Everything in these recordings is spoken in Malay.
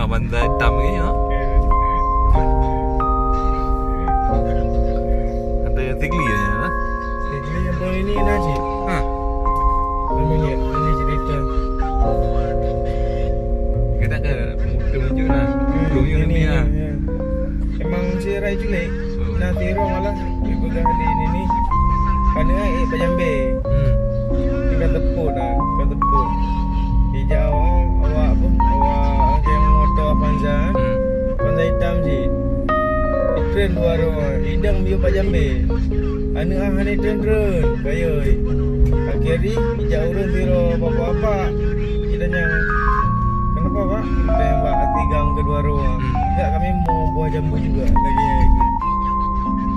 Bandar hitam ni ha. Ada yang tigli ya lah. Tigli yang tahun ini nak cik. Ha. Ini cerita. Kita ke muda-muda lah. Dulu ni lah. Emang si Rai culik. Nah tiro malah ibu kali ini pada Pajambe. Ikan tepuk dah, ikan tepuk. Hijau awak apa? Awak yang motor Avanza. Avanza hitam je. Tren luar orang. Hidang bio Pajambe. Anu hani tren. Bayoi. Akhiri hijau urun tiro apa-apa. Kita yang kenapa pak? Kita yang buat tigang kedua orang. Enggak kami mau buah jambu juga lagi.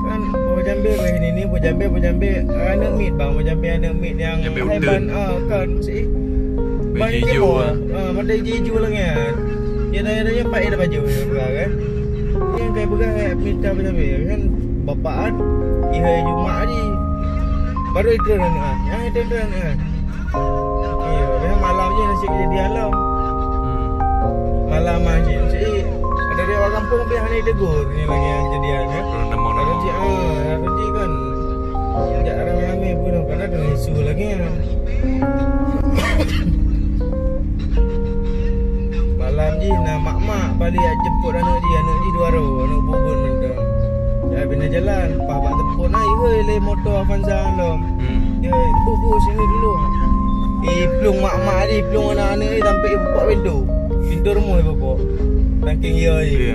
Kan buah jambe ini buah jambe anak meat bang, buah jambe anak meat yang haiban kan si ban hijau mata hijau lah kan. Ya dah pak dah baju kan. Yang kayak begal minta buah jambe kan bapaan ihai Jumaat ni. Baru itu kan. Yang itu kan. Iya, memang malam je nasi kejadian lah. Malam aja si ada dia orang kampung dia hanya tegur ni lagi yang kejadian kan. Haruji kan. Jak ramai-ramai pun kan ada isu lagi kan. Malam je nak mak balik jemput anak je dua roh, anak bubun benda. Ya bina jalan, pabak tepuk naik le motor Avanza lom. Ya bu sini dulu. Plung mak ni, plung anak-anak ni sampai buka pintu rumah bapak. Tangking ya je.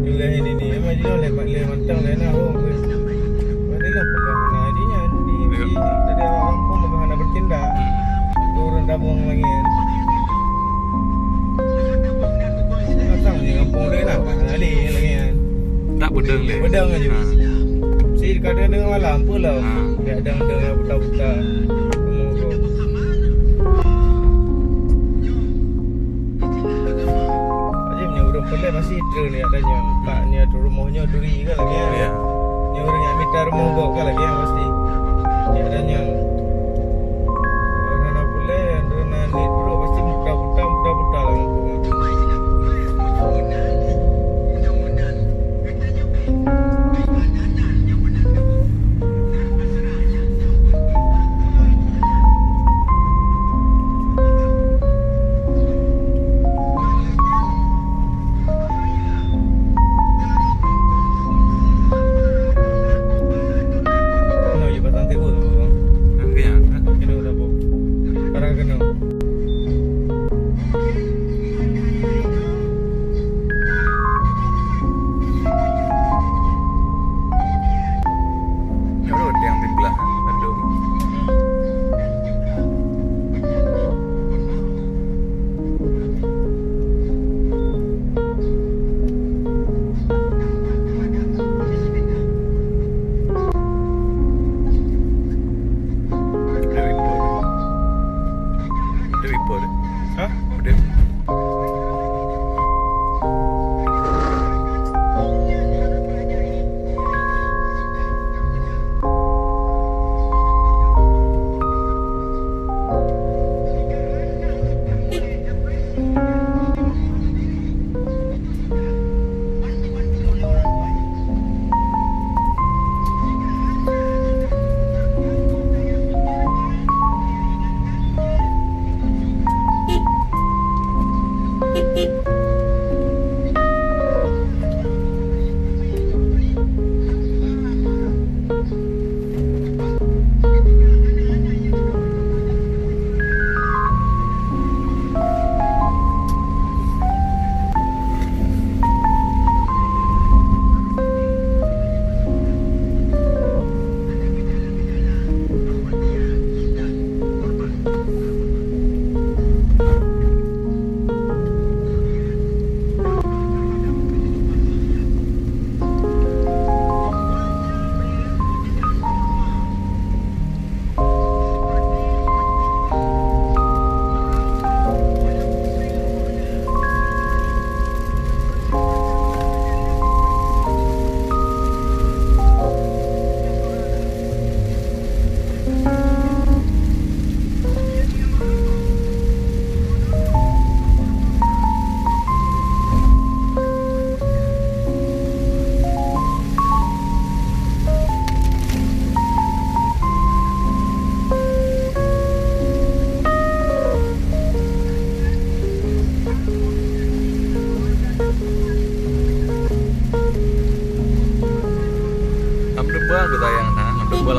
Juga ini ni memang dia le mantang le nak oh. Marilah pegang hadinya di tadi orang pun berhana bertindak. Turun dabung lagi. Datang ni kampung dia nak ali lagi kan. Tak bedeng le. Bedeng aja. Si kadang dengan malam pula. Dia ada buta-buta. Boleh masih true ni adanya. Pak ni ada rumahnya duri kan lagi ya. Ya. Ni orang yang minta rumah gok kan lagi yang pasti. Ni adanya. Orang nak boleh orang nak ni dulu pasti buta-buta lah.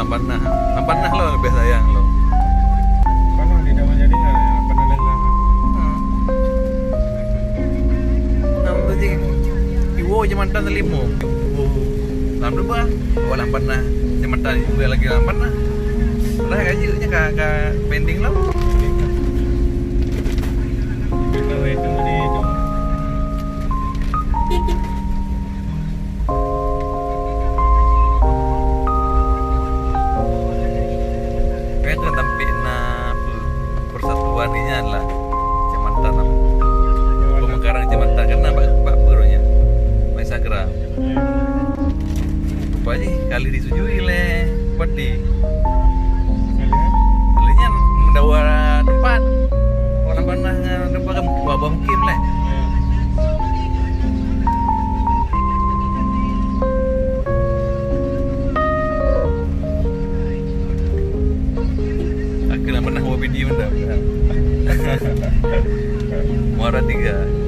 lampanah. Lampanah lo lebih sayang lo. Panah di dalam jadi pernah dengar. Nam tu je. Iwo je mantan limo. Lam tu bah. Bawa lampanah. Je mantan juga lagi lampanah. Dah gajinya ka pending lo. Kita itu ni tu. Itu tampil na persatuan ni lah. Cemantan nam. Pemekaran cemantan kena bak peronya. Mai sagra. Apa je kali disujui le padi. Kalinya mendawa tempat. Orang panah tempat buah mungkin le. Kena pernah buat video dah. Muara 3.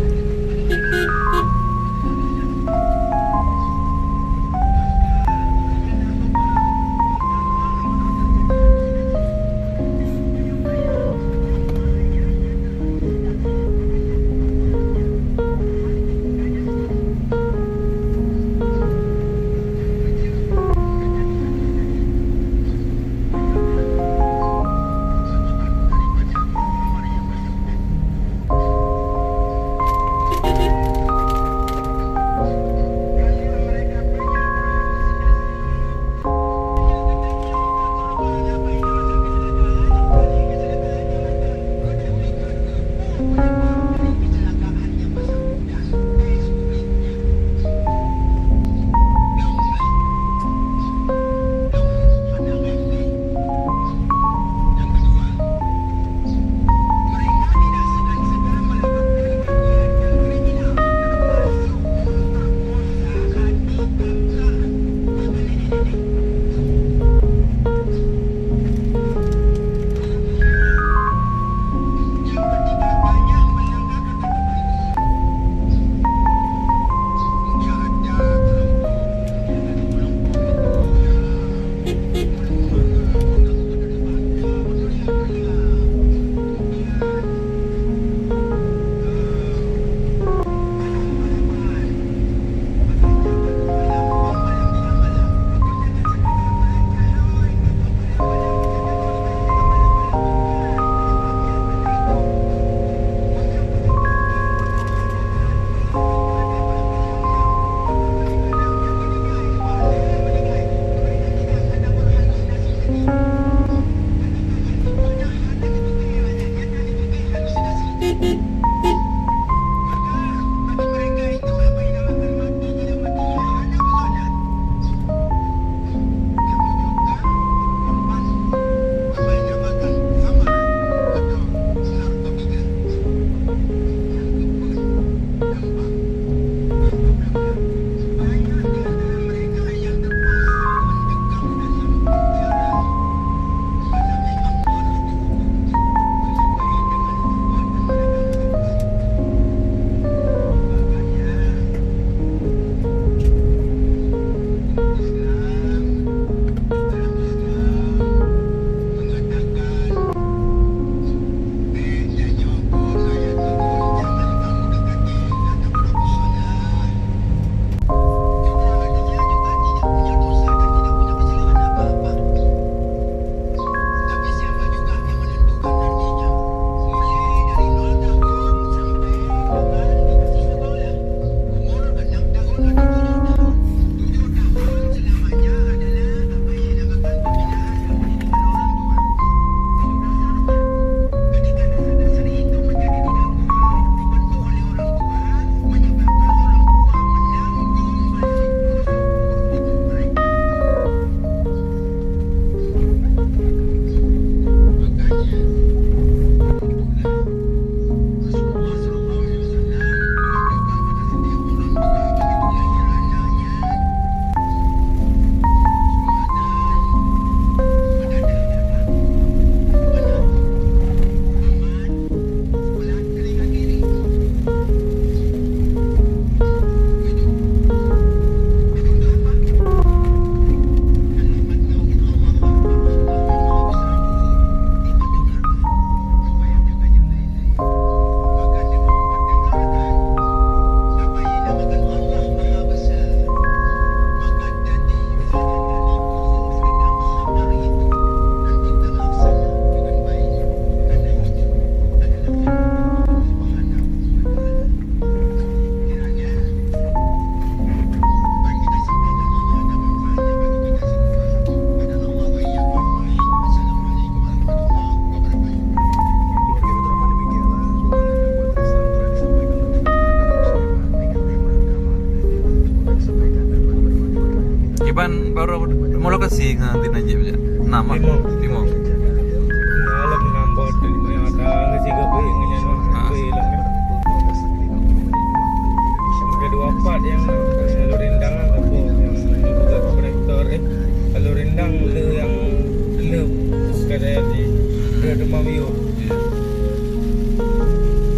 baru mau lokasi nanti Najib aja. Nama Limo. Alam nambah tu yang ada ngisi gabe ngenya no. Hilang kan. Kedua part yang lalu rendang apa yang buka operator lalu rendang le yang le sekadar di dia demam view.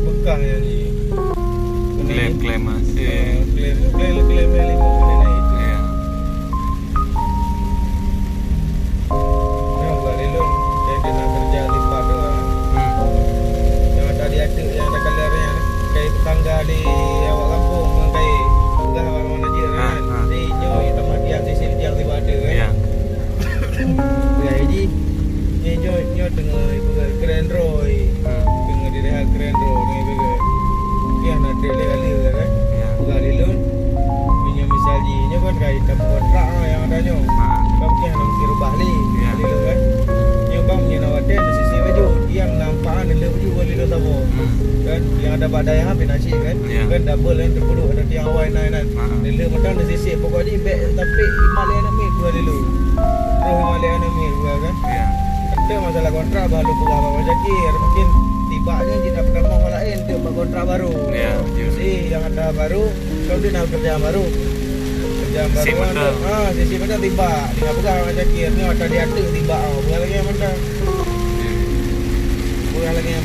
Bekang yang ni. Klaim masih. Klaim lima kena naik. Ya. Yang buat lelon yang dia nak kerja lipat tu. Yang ada di ada yang ada kalarnya kayak tetangga di awak kampung kayak bukan mana-mana je kan. Di nyoy tamat dia sisil dia tiba ada kan. Ya. Ya jadi nyoy tengah ibu Grand Roy. Tengah di rehat Grand Roy ni begitu. Yang ada kali kan. Bukan lelon. Punya misalnya kan kayak tamu kontrak yang adanya. Bang yang nak kira balik. Lelon kan. Yang bang punya nawatan sisi baju yang nampakan lelon baju lelon tamu. Kan yang ada badai habis nasi kan. Kan double kan terpuluk ada tiang awal naik. Lelon macam ada sisi pokoknya beg tapi Himalaya nak mik dua lelon. Terus Himalaya nak mik dua kan. Ada masalah kontrak baru berapa macam kira mungkin tibanya dia dapat mau lain dia buat kontrak baru. Jadi yang ada baru kalau dia nak kerja baru. Kerja baru kan. Sisi macam tiba dia pegang macam kira ni macam dia ada tiba. Bukan lagi yang macam. Bukan lagi yang